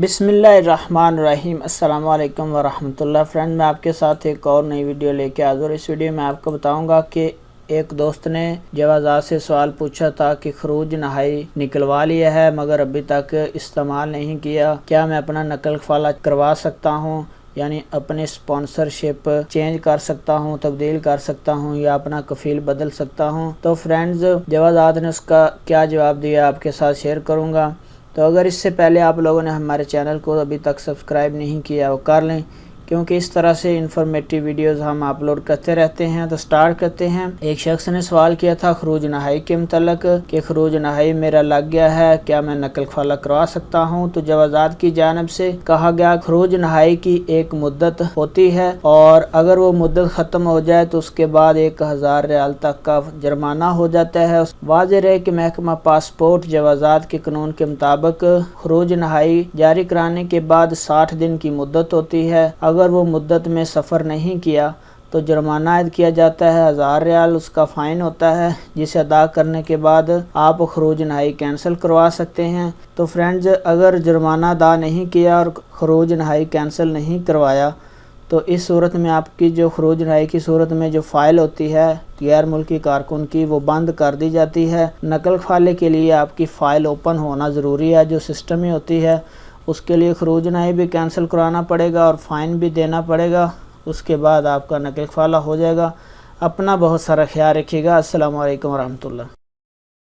بسم اللہ الرحمن الرحیم۔ السلام علیکم ورحمۃ اللہ۔ فرینڈ، میں آپ کے ساتھ ایک اور نئی ویڈیو لے کے حاضر ہوں۔ اس ویڈیو میں آپ کو بتاؤں گا کہ ایک دوست نے جوازات سے سوال پوچھا تھا کہ خروج نہائی نکلوا لیا ہے مگر ابھی تک استعمال نہیں کیا، کیا میں اپنا نقل کفالہ کروا سکتا ہوں؟ یعنی اپنے سپانسرشپ چینج کر سکتا ہوں، تبدیل کر سکتا ہوں یا اپنا کفیل بدل سکتا ہوں؟ تو فرینڈز، جوازات نے اس کا کیا جواب دیا آپ کے ساتھ شیئر کروں گا۔ تو اگر اس سے پہلے آپ لوگوں نے ہمارے چینل کو ابھی تک سبسکرائب نہیں کیا وہ کر لیں، کیونکہ اس طرح سے انفارمیٹیو ویڈیوز ہم اپلوڈ کرتے رہتے ہیں۔ تو سٹارٹ کرتے ہیں۔ ایک شخص نے سوال کیا تھا خروج نہائی کے متعلق کہ خروج نہائی میرا لگ گیا ہے، کیا میں نقل کفالہ کروا سکتا ہوں؟ تو جوازات کی جانب سے کہا گیا خروج نہائی کی ایک مدت ہوتی ہے اور اگر وہ مدت ختم ہو جائے تو اس کے بعد 1000 ریال تک کا جرمانہ ہو جاتا ہے۔ واضح رہے کہ محکمہ پاسپورٹ جوازات کے قانون کے مطابق خروج نہائی جاری کرانے کے بعد 60 دن کی مدت ہوتی ہے۔ اگر وہ مدت میں سفر نہیں کیا تو جرمانہ عائد کیا جاتا ہے، 1000 ریال اس کا فائن ہوتا ہے، جسے ادا کرنے کے بعد آپ خروج نہائی کینسل کروا سکتے ہیں۔ تو فرینڈز، اگر جرمانہ ادا نہیں کیا اور خروج نہائی کینسل نہیں کروایا تو اس صورت میں آپ کی جو خروج نہائی کی صورت میں جو فائل ہوتی ہے غیر ملکی کارکن کی، وہ بند کر دی جاتی ہے۔ نقل کفالے کے لیے آپ کی فائل اوپن ہونا ضروری ہے جو سسٹم میں ہوتی ہے، اس کے لیے خروج نہائی بھی کینسل کرانا پڑے گا اور فائن بھی دینا پڑے گا۔ اس کے بعد آپ کا نقل کفالہ ہو جائے گا۔ اپنا بہت سارا خیال رکھیے گا۔ السلام علیکم ورحمۃ اللہ۔